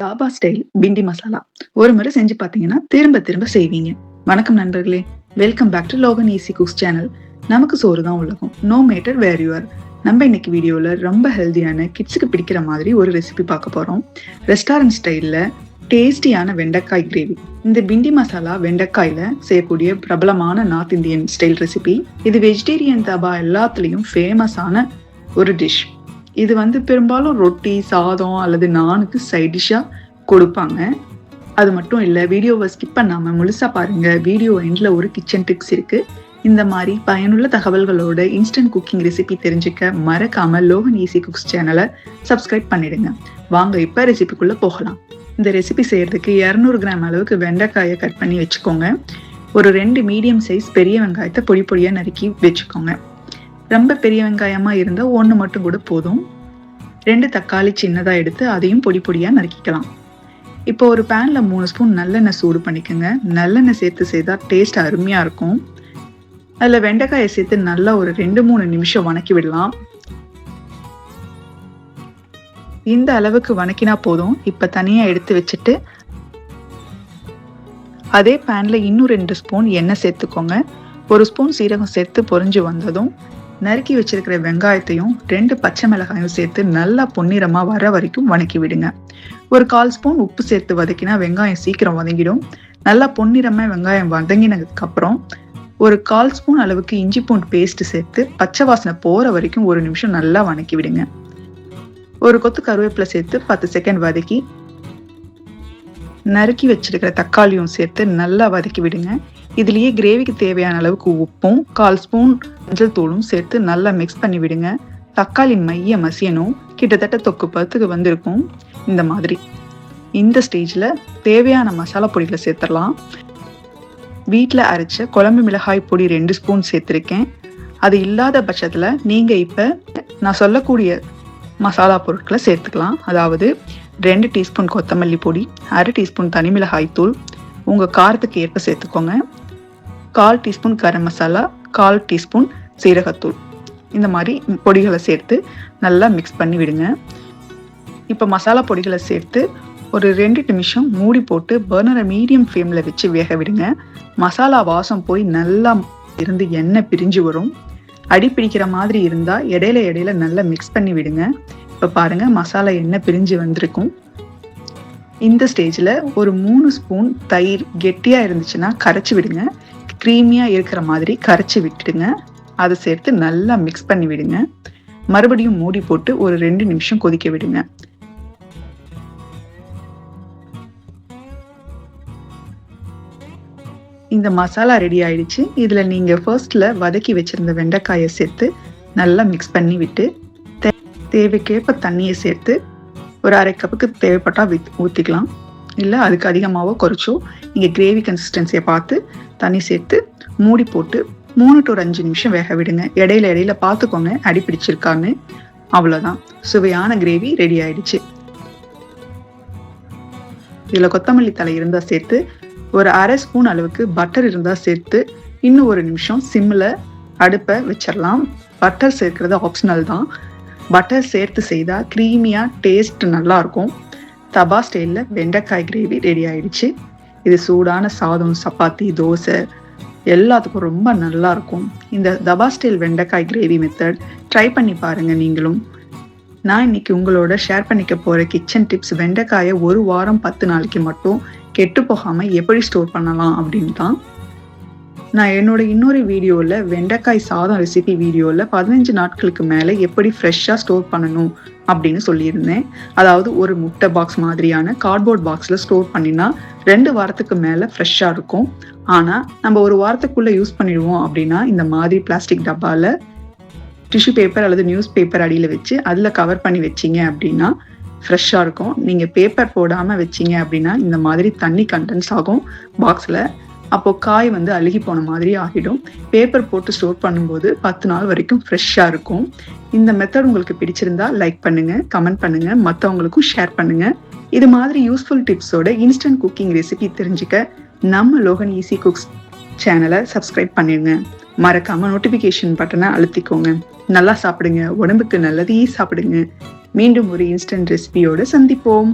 Dhaba style பிண்டி மசாலா ஒரு முறை செஞ்சு பார்த்தீங்கன்னா திரும்ப திரும்ப செய்வீங்க. வணக்கம் நண்பர்களே, welcome back to Logan easy cooks channel. நமக்கு சோறு தான் உலகம், no matter where you are. நம்ம இன்னைக்கு வீடியோல ரொம்ப ஹெல்தியான கிட்ஸுக்கு பிடிக்கிற மாதிரி ஒரு ரெசிபி பார்க்க போறோம். ரெஸ்டாரண்ட் ஸ்டைல்ல டேஸ்டியான வெண்டைக்காய் கிரேவி. இந்த பிண்டி மசாலா வெண்டைக்காயில செய்யக்கூடிய பிரபலமான நார்த் இந்தியன் ஸ்டைல் ரெசிபி. இது வெஜிடேரியன் தாபா எல்லாத்துலயும் ஃபேமஸான ஒரு டிஷ். இது பெரும்பாலும் ரொட்டி, சாதம் அல்லது நானுக்கு சைட் டிஷ்ஷா கொடுப்பாங்க. அது மட்டும் இல்லை, வீடியோவை ஸ்கிப் பண்ணாம முழுசா பாருங்க. வீடியோ எண்ட்ல ஒரு கிச்சன் டிப்ஸ் இருக்கு. இந்த மாதிரி பயனுள்ள தகவல்களோட இன்ஸ்டன்ட் குக்கிங் ரெசிபி தெரிஞ்சுக்க மறக்காம லோகன் ஈஸி குக்ஸ் சேனலை சப்ஸ்கிரைப் பண்ணிடுங்க. வாங்க இப்ப ரெசிபிக்குள்ள போகலாம். இந்த ரெசிபி செய்யறதுக்கு 200 கிராம் அளவுக்கு வெண்டைக்காயை கட் பண்ணி வச்சுக்கோங்க. ஒரு 2 மீடியம் சைஸ் பெரிய வெங்காயத்தை பொடி பொடியா நறுக்கி வச்சுக்கோங்க. ரொம்ப பெரிய வெங்காயமா இருந்தா 1 மட்டும் கூட போதும். 2 தக்காளி சின்னதா எடுத்து அதையும் பொடி பொடியா நறுக்கிக்கலாம். இப்போ ஒரு பேன்ல 3 ஸ்பூன் நல்லெண்ணெய் சூடு பண்ணிக்கோங்க. நல்லெண்ணெய் சேர்த்து செய்தா டேஸ்ட் அருமையா இருக்கும். அதுல வெண்டைக்காயை சேர்த்து நல்லா ஒரு 2-3 நிமிஷம் வணக்கி விடலாம். இந்த அளவுக்கு வணக்கினா போதும். இப்ப தனியா எடுத்து வச்சுட்டு அதே பேன்ல இன்னும் 2 ஸ்பூன் எண்ணெய் சேர்த்துக்கோங்க. 1 ஸ்பூன் சீரகம் சேர்த்து பொரிஞ்சு வந்ததும் நறுக்கி வச்சிருக்கிற வெங்காயத்தையும் 2 பச்சை மிளகாயும் சேர்த்து நல்லா பொன்னிறமா வர வரைக்கும் வணக்கி விடுங்க. ஒரு 1/4 ஸ்பூன் உப்பு சேர்த்து வதக்கினா வெங்காயம் சீக்கிரம் வதங்கிடும். நல்லா பொன்னிறமா வெங்காயம் வதங்கினதுக்கு அப்புறம் ஒரு 1/4 ஸ்பூன் அளவுக்கு இஞ்சி பூண்டு பேஸ்ட் சேர்த்து பச்சை வாசனை போற வரைக்கும் 1 நிமிஷம் நல்லா வணக்கி விடுங்க. ஒரு கொத்து கருவேப்பிலை சேர்த்து 10 செகண்ட் வதக்கி நறுக்கி வச்சிருக்கிற தக்காளியும் சேர்த்து நல்லா வதக்கி விடுங்க. இதுலயே கிரேவிக்கு தேவையான அளவுக்கு உப்பும் 1/4 ஸ்பூன் மஞ்சள் தூளும் சேர்த்து நல்லா மிக்ஸ் பண்ணி விடுங்க. தக்காளி மைய மசியணும். கிட்டத்தட்ட தொக்கு பத்துக்கு வந்திருக்கும். இந்த மாதிரி இந்த ஸ்டேஜ்ல தேவையான மசாலா பொடிகளை சேர்த்துடலாம். வீட்டில் அரைச்ச குழம்பு மிளகாய் பொடி 2 ஸ்பூன் சேர்த்துருக்கேன். அது இல்லாத பட்சத்துல நீங்க இப்ப நான் சொல்லக்கூடிய மசாலா பொருட்களை சேர்த்துக்கலாம். அதாவது 2 டீஸ்பூன் கொத்தமல்லி பொடி, 1/2 டீஸ்பூன் தனி மிளகாய் தூள், உங்க காரத்துக்கு ஏற்ப சேர்த்துக்கோங்க. 1/4 டீஸ்பூன் கரம் மசாலா, 1/4 டீஸ்பூன் சீரகத்தூள். இந்த மாதிரி பொடிகளை சேர்த்து நல்லா மிக்ஸ் பண்ணி விடுங்க. இப்போ மசாலா பொடிகளை சேர்த்து ஒரு 2 நிமிஷம் மூடி போட்டு பர்னரை மீடியம் ஃப்ளேமில் வச்சு வேக விடுங்க. மசாலா வாசம் போய் நல்லா இருந்து எண்ணெய் பிரிஞ்சு வரும். அடி பிடிக்கிற மாதிரி இருந்தா இடையில நல்லா மிக்ஸ் பண்ணி விடுங்க. இப்போ பாருங்க, மசாலா எண்ணெய் பிரிஞ்சு வந்திருக்கும். இந்த ஸ்டேஜில் ஒரு 3 ஸ்பூன் தயிர் கெட்டியா இருந்துச்சுன்னா கரைச்சி விடுங்க. கிரீமியா இருக்கிற மாதிரி கரைச்சி விட்டுடுங்க. அதை சேர்த்து நல்லா மிக்ஸ் பண்ணி விடுங்க. மறுபடியும் மூடி போட்டு ஒரு 2 நிமிஷம் கொதிக்க விடுங்க. இந்த மசாலா ரெடி ஆயிடுச்சு. இதுல நீங்க ஃபர்ஸ்ட்ல வதக்கி வச்சிருந்த வெண்டைக்காயை சேர்த்து நல்லா மிக்ஸ் பண்ணி விட்டு தேவைக்கேற்ப தண்ணியை சேர்த்து ஒரு 1/2 கப்புக்கு தேவைப்பட்டா ஊற்றிக்கலாம். இல்லை அதுக்கு அதிகமாகவோ குறைச்சோ நீங்கள் கிரேவி கன்சிஸ்டன்சியை பார்த்து தண்ணி சேர்த்து மூடி போட்டு 3 to 5 நிமிஷம் வேக விடுங்க. இடையில பார்த்துக்கோங்க அடி பிடிச்சிருக்கான்னு. அவ்வளோதான், சுவையான கிரேவி ரெடி ஆயிடுச்சு. இதில் கொத்தமல்லி தழை இருந்தால் சேர்த்து ஒரு 1/2 ஸ்பூன் அளவுக்கு பட்டர் இருந்தால் சேர்த்து இன்னும் 1 நிமிஷம் சிம்மில் அடுப்பை வச்சிடலாம். பட்டர் சேர்க்கிறது ஆப்ஷனல் தான். பட்டர் சேர்த்து செய்தால் க்ரீமியாக டேஸ்ட் நல்லா இருக்கும். தபா ஸ்டைலில் வெண்டைக்காய் கிரேவி ரெடி ஆயிடுச்சு. இது சூடான சாதம், சப்பாத்தி, தோசை எல்லாத்துக்கும் ரொம்ப நல்லா இருக்கும். இந்த தபா ஸ்டைல் வெண்டைக்காய் கிரேவி மெத்தட் ட்ரை பண்ணி பாருங்க நீங்களும். நான் இன்னைக்கு உங்களோட ஷேர் பண்ணிக்க போகிற கிச்சன் டிப்ஸ் வெண்டைக்காயை 1 வாரம் 10 நாளைக்கு மட்டும் கெட்டு போகாமல் எப்படி ஸ்டோர் பண்ணலாம் அப்படின்னு தான். நான் என்னோட இன்னொரு வீடியோவில் வெண்டைக்காய் சாதம் ரெசிபி வீடியோவில் 15 நாட்களுக்கு மேலே எப்படி ஃப்ரெஷ்ஷாக ஸ்டோர் பண்ணணும் அப்படின்னு சொல்லியிருந்தேன். அதாவது ஒரு முட்டை பாக்ஸ் மாதிரியான கார்ட்போர்ட் பாக்ஸில் ஸ்டோர் பண்ணினா 2 வாரத்துக்கு மேலே ஃப்ரெஷ்ஷாக இருக்கும். ஆனால் நம்ம 1 வாரத்துக்குள்ளே யூஸ் பண்ணிடுவோம் அப்படின்னா இந்த மாதிரி பிளாஸ்டிக் டப்பாவில் டிஷ்யூ பேப்பர் அல்லது நியூஸ் பேப்பர் அடியில் வச்சு அதில் கவர் பண்ணி வச்சிங்க அப்படின்னா ஃப்ரெஷ்ஷாக இருக்கும். நீங்கள் பேப்பர் போடாமல் வச்சிங்க அப்படின்னா இந்த மாதிரி தண்ணி கண்டென்ஸ் ஆகும் பாக்ஸில். அப்போ காய் அழுகி போன மாதிரி ஆகிடும். பேப்பர் போட்டு ஸ்டோர் பண்ணும்போது 10 நாள் வரைக்கும் ஃப்ரெஷ்ஷாக இருக்கும். இந்த மெத்தட் உங்களுக்கு பிடிச்சிருந்தா லைக் பண்ணுங்க, கமெண்ட் பண்ணுங்க, மற்றவங்களுக்கும் ஷேர் பண்ணுங்க. இது மாதிரி யூஸ்ஃபுல் டிப்ஸோட இன்ஸ்டன்ட் குக்கிங் ரெசிபி தெரிஞ்சுக்க நம்ம லோகன் ஈஸி குக்ஸ் சேனலை சப்ஸ்கிரைப் பண்ணிடுங்க. மறக்காம நோட்டிஃபிகேஷன் பட்டனை அழுத்திக்கோங்க. நல்லா சாப்பிடுங்க, உடம்புக்கு நல்லதையே சாப்பிடுங்க. மீண்டும் ஒரு இன்ஸ்டன்ட் ரெசிபியோட சந்திப்போம்.